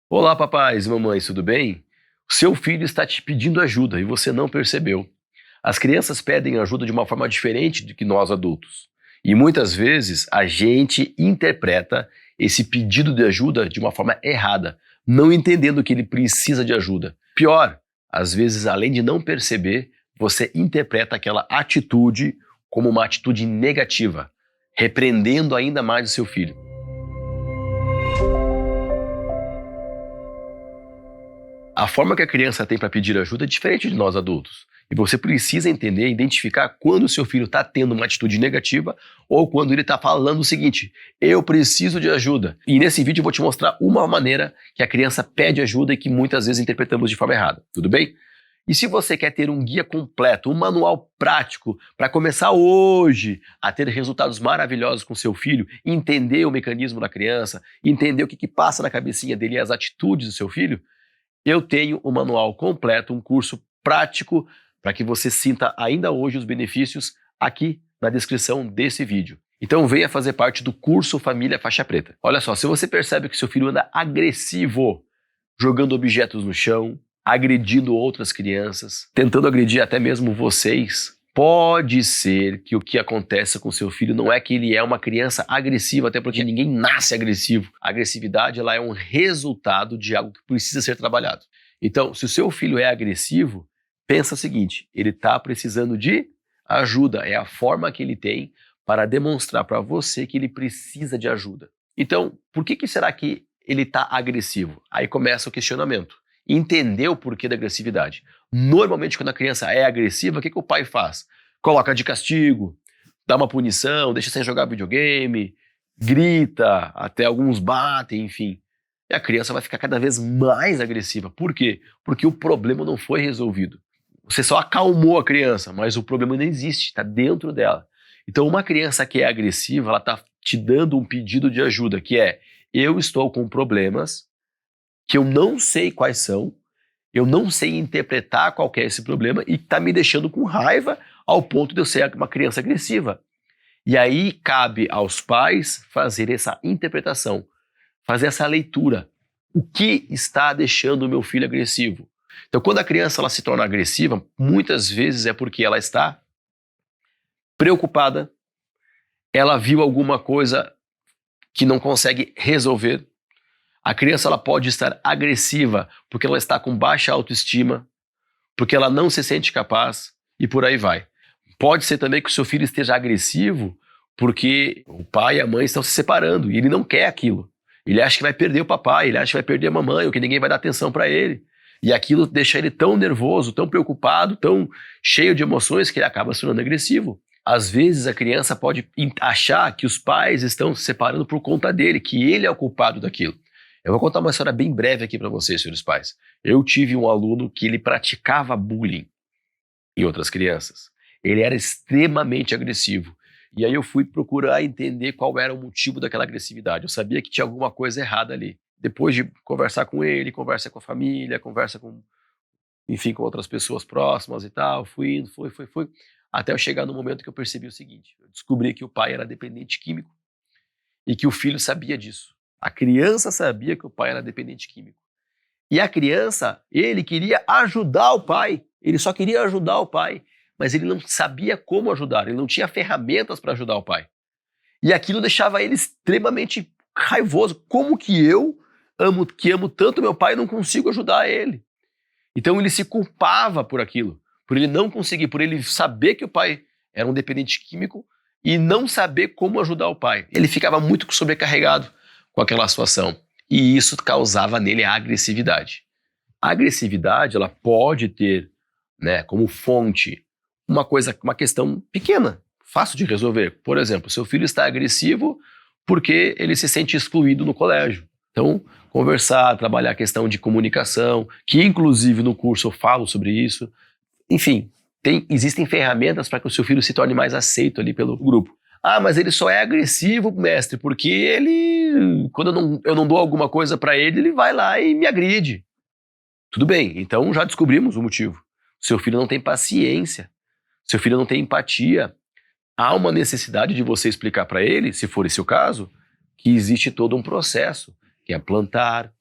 Olá, papais e mamães, tudo bem? O seu filho está te pedindo ajuda e você não percebeu. As crianças pedem ajuda de uma forma diferente do que nós adultos. E muitas vezes a gente interpreta esse pedido de ajuda de uma forma errada, não entendendo que ele precisa de ajuda. Pior, às vezes, além de não perceber, você interpreta aquela atitude como uma atitude negativa, repreendendo ainda mais o seu filho. A forma que a criança tem para pedir ajuda é diferente de nós adultos. E você precisa entender e identificar quando o seu filho está tendo uma atitude negativa ou quando ele está falando o seguinte: eu preciso de ajuda. E nesse vídeo eu vou te mostrar uma maneira que a criança pede ajuda e que muitas vezes interpretamos de forma errada. Tudo bem? E se você quer ter um guia completo, um manual prático para começar hoje a ter resultados maravilhosos com seu filho, entender o mecanismo da criança, entender o que passa na cabecinha dele e as atitudes do seu filho, eu tenho um manual completo, um curso prático para que você sinta ainda hoje os benefícios aqui na descrição desse vídeo. Então venha fazer parte do curso Família Faixa Preta. Olha só, se você percebe que seu filho anda agressivo, jogando objetos no chão, agredindo outras crianças, tentando agredir até mesmo vocês, pode ser que o que acontece com seu filho não é que ele é uma criança agressiva, até porque ninguém nasce agressivo. A agressividade ela é um resultado de algo que precisa ser trabalhado. Então, se o seu filho é agressivo, pensa o seguinte: ele está precisando de ajuda. É a forma que ele tem para demonstrar para você que ele precisa de ajuda. Então, por que será que ele está agressivo? Aí começa o questionamento. Entender o porquê da agressividade. Normalmente, quando a criança é agressiva, o que o pai faz? Coloca de castigo, dá uma punição, deixa sem jogar videogame, grita, até alguns batem, enfim. E a criança vai ficar cada vez mais agressiva. Por quê? Porque o problema não foi resolvido. Você só acalmou a criança, mas o problema ainda existe, está dentro dela. Então, uma criança que é agressiva, ela está te dando um pedido de ajuda, que é: eu estou com problemas que eu não sei quais são, eu não sei interpretar qual que é esse problema e está me deixando com raiva ao ponto de eu ser uma criança agressiva. E aí cabe aos pais fazer essa interpretação, fazer essa leitura. O que está deixando o meu filho agressivo? Então, quando a criança ela se torna agressiva, muitas vezes é porque ela está preocupada, ela viu alguma coisa que não consegue resolver. A criança ela pode estar agressiva porque ela está com baixa autoestima, porque ela não se sente capaz e por aí vai. Pode ser também que o seu filho esteja agressivo porque o pai e a mãe estão se separando e ele não quer aquilo. Ele acha que vai perder o papai, ele acha que vai perder a mamãe, ou que ninguém vai dar atenção para ele. E aquilo deixa ele tão nervoso, tão preocupado, tão cheio de emoções que ele acaba se tornando agressivo. Às vezes a criança pode achar que os pais estão se separando por conta dele, que ele é o culpado daquilo. Eu vou contar uma história bem breve aqui para vocês, senhores pais. Eu tive um aluno que ele praticava bullying em outras crianças. Ele era extremamente agressivo. E aí eu fui procurar entender qual era o motivo daquela agressividade. Eu sabia que tinha alguma coisa errada ali. Depois de conversar com ele, conversa com a família, conversa com, enfim, com outras pessoas próximas e tal, fui indo, fui, até eu chegar no momento que eu percebi o seguinte: eu descobri que o pai era dependente químico e que o filho sabia disso. A criança sabia que o pai era dependente químico. E a criança, ele queria ajudar o pai. Ele só queria ajudar o pai. Mas ele não sabia como ajudar. Ele não tinha ferramentas para ajudar o pai. E aquilo deixava ele extremamente raivoso. Como que eu amo tanto meu pai e não consigo ajudar ele? Então ele se culpava por aquilo. Por ele não conseguir, por ele saber que o pai era um dependente químico e não saber como ajudar o pai. Ele ficava muito sobrecarregado com aquela situação. E isso causava nele a agressividade. A agressividade, ela pode ter, né, como fonte uma questão pequena, fácil de resolver. Por exemplo, seu filho está agressivo porque ele se sente excluído no colégio. Então, conversar, trabalhar a questão de comunicação, que inclusive no curso eu falo sobre isso. Enfim, existem ferramentas para que o seu filho se torne mais aceito ali pelo grupo. Ah, mas ele só é agressivo, mestre, porque ele, quando eu não dou alguma coisa para ele, ele vai lá e me agride. Tudo bem, então já descobrimos o motivo. Seu filho não tem paciência, seu filho não tem empatia. Há uma necessidade de você explicar para ele, se for esse o caso, que existe todo um processo, que é plantar,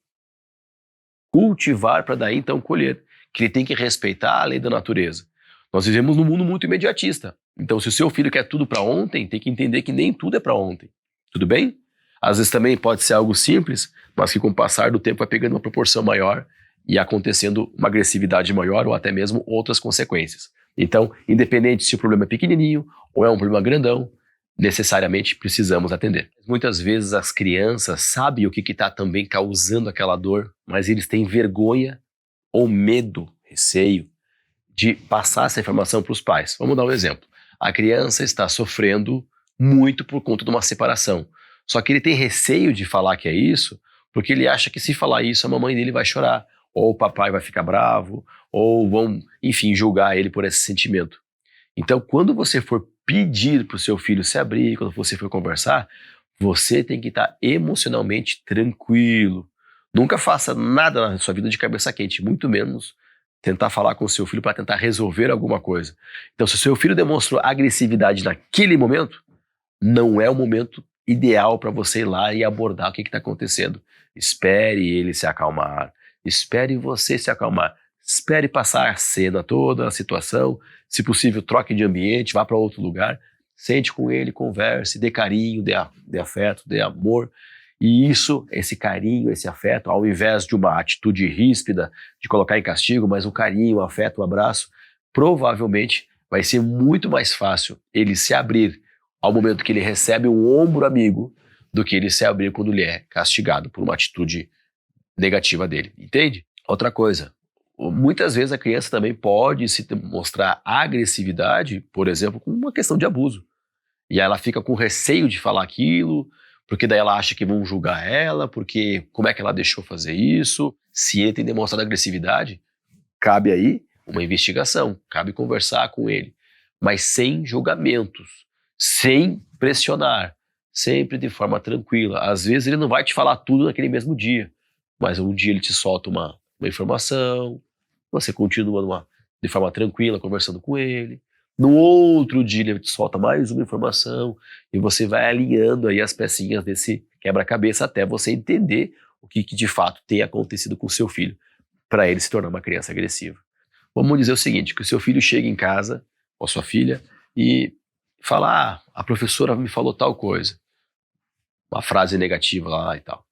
cultivar para daí então colher, que ele tem que respeitar a lei da natureza. Nós vivemos num mundo muito imediatista. Então, se o seu filho quer tudo para ontem, tem que entender que nem tudo é para ontem. Tudo bem? Às vezes também pode ser algo simples, mas que com o passar do tempo vai pegando uma proporção maior e acontecendo uma agressividade maior ou até mesmo outras consequências. Então, independente se o problema é pequenininho ou é um problema grandão, necessariamente precisamos atender. Muitas vezes as crianças sabem o que está também causando aquela dor, mas eles têm vergonha ou medo, receio, de passar essa informação para os pais. Vamos dar um exemplo. A criança está sofrendo muito por conta de uma separação. Só que ele tem receio de falar que é isso, porque ele acha que se falar isso, a mamãe dele vai chorar, ou o papai vai ficar bravo, ou vão, enfim, julgar ele por esse sentimento. Então, quando você for pedir para o seu filho se abrir, quando você for conversar, você tem que estar emocionalmente tranquilo. Nunca faça nada na sua vida de cabeça quente, muito menos tentar falar com o seu filho para tentar resolver alguma coisa. Então, se o seu filho demonstrou agressividade naquele momento, não é o momento ideal para você ir lá e abordar o que está acontecendo. Espere ele se acalmar, espere você se acalmar, espere passar a cena toda, a situação, se possível troque de ambiente, vá para outro lugar, sente com ele, converse, dê carinho, dê afeto, dê amor. E isso, esse carinho, esse afeto, ao invés de uma atitude ríspida, de colocar em castigo, mas o carinho, o afeto, o abraço, provavelmente vai ser muito mais fácil ele se abrir ao momento que ele recebe um ombro amigo do que ele se abrir quando ele é castigado por uma atitude negativa dele, entende? Outra coisa, muitas vezes a criança também pode se mostrar agressividade, por exemplo, com uma questão de abuso. E aí ela fica com receio de falar aquilo, porque daí ela acha que vão julgar ela, porque como é que ela deixou fazer isso? Se ele tem demonstrado agressividade, cabe aí uma investigação, cabe conversar com ele, mas sem julgamentos, sem pressionar, sempre de forma tranquila. Às vezes ele não vai te falar tudo naquele mesmo dia, mas um dia ele te solta uma informação, você continua de forma tranquila conversando com ele. No outro dia ele te solta mais uma informação e você vai alinhando aí as pecinhas desse quebra-cabeça até você entender o que de fato tem acontecido com o seu filho para ele se tornar uma criança agressiva. Vamos dizer o seguinte, que o seu filho chega em casa, ou sua filha, e fala, a professora me falou tal coisa, uma frase negativa lá e tal.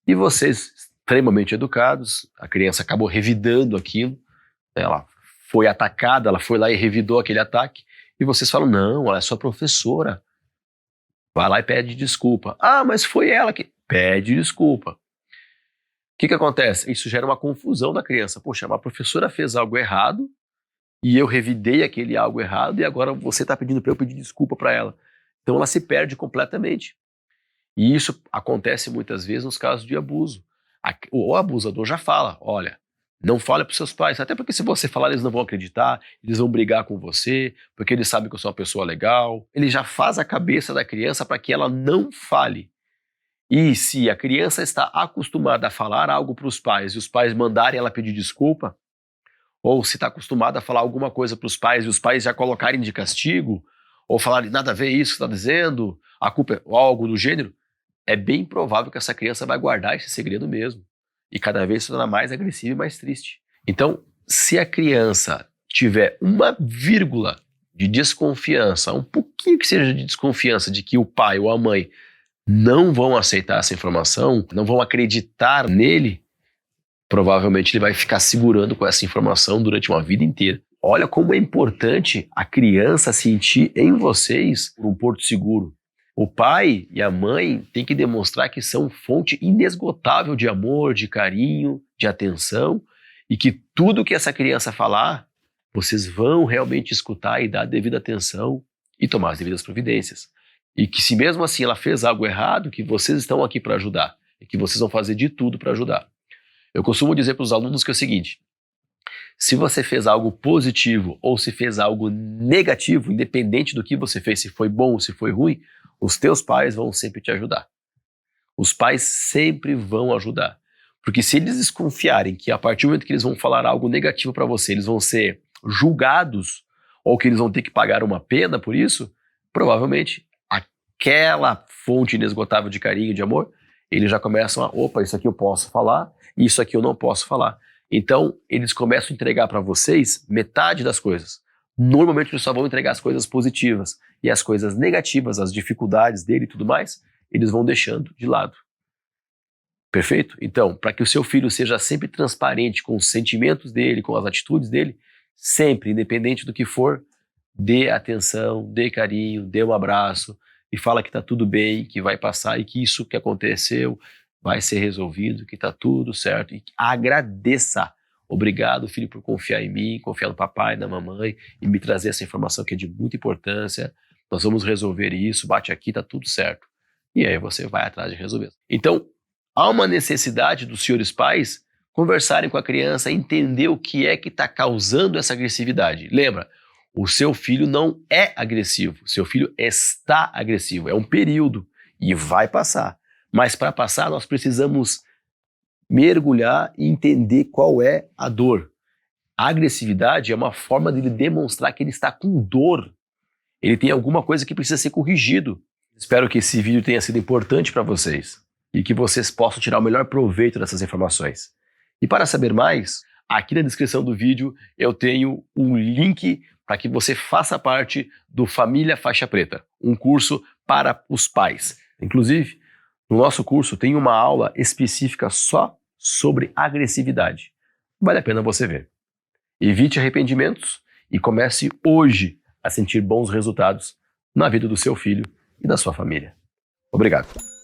E vocês, extremamente educados, a criança acabou revidando aquilo, ela foi atacada, ela foi lá e revidou aquele ataque, e vocês falam, não, ela é sua professora, vai lá e pede desculpa. Mas foi ela que pede desculpa. O que acontece? Isso gera uma confusão na criança. Poxa, uma professora fez algo errado, e eu revidei aquele algo errado, e agora você está pedindo para eu pedir desculpa para ela. Então ela se perde completamente. E isso acontece muitas vezes nos casos de abuso. O abusador já fala, olha, não fale para os seus pais, até porque se você falar eles não vão acreditar, eles vão brigar com você, porque eles sabem que eu sou uma pessoa legal. Ele já faz a cabeça da criança para que ela não fale. E se a criança está acostumada a falar algo para os pais e os pais mandarem ela pedir desculpa, ou se está acostumada a falar alguma coisa para os pais e os pais já colocarem de castigo, ou falarem nada a ver isso que está dizendo, a culpa é algo do gênero, é bem provável que essa criança vai guardar esse segredo mesmo. E cada vez se torna mais agressiva e mais triste. Então, se a criança tiver uma vírgula de desconfiança, um pouquinho que seja de desconfiança de que o pai ou a mãe não vão aceitar essa informação, não vão acreditar nele, provavelmente ele vai ficar segurando com essa informação durante uma vida inteira. Olha como é importante a criança sentir em vocês um porto seguro. O pai e a mãe têm que demonstrar que são fonte inesgotável de amor, de carinho, de atenção, e que tudo que essa criança falar, vocês vão realmente escutar e dar a devida atenção e tomar as devidas providências. E que se mesmo assim ela fez algo errado, que vocês estão aqui para ajudar, e que vocês vão fazer de tudo para ajudar. Eu costumo dizer para os alunos que é o seguinte, se você fez algo positivo ou se fez algo negativo, independente do que você fez, se foi bom ou se foi ruim, os teus pais vão sempre te ajudar. Os pais sempre vão ajudar. Porque se eles desconfiarem que a partir do momento que eles vão falar algo negativo para você, eles vão ser julgados ou que eles vão ter que pagar uma pena por isso, provavelmente aquela fonte inesgotável de carinho, de amor, eles já começam a, opa, isso aqui eu posso falar, isso aqui eu não posso falar. Então, eles começam a entregar para vocês metade das coisas. Normalmente, eles só vão entregar as coisas positivas. E as coisas negativas, as dificuldades dele e tudo mais, eles vão deixando de lado. Perfeito? Então, para que o seu filho seja sempre transparente com os sentimentos dele, com as atitudes dele, sempre, independente do que for, dê atenção, dê carinho, dê um abraço e fala que está tudo bem, que vai passar e que isso que aconteceu vai ser resolvido, que está tudo certo e agradeça. Obrigado, filho, por confiar em mim, confiar no papai, na mamãe e me trazer essa informação que é de muita importância. Nós vamos resolver isso, bate aqui, está tudo certo. E aí você vai atrás de resolver. Então, há uma necessidade dos senhores pais conversarem com a criança, entender o que é que está causando essa agressividade. Lembra, o seu filho não é agressivo, o seu filho está agressivo, é um período e vai passar. Mas para passar nós precisamos mergulhar e entender qual é a dor. A agressividade é uma forma de ele demonstrar que ele está com dor. Ele tem alguma coisa que precisa ser corrigido. Espero que esse vídeo tenha sido importante para vocês e que vocês possam tirar o melhor proveito dessas informações. E para saber mais, aqui na descrição do vídeo eu tenho um link para que você faça parte do Família Faixa Preta, um curso para os pais. Inclusive, no nosso curso tem uma aula específica só sobre agressividade. Vale a pena você ver. Evite arrependimentos e comece hoje a sentir bons resultados na vida do seu filho e da sua família. Obrigado.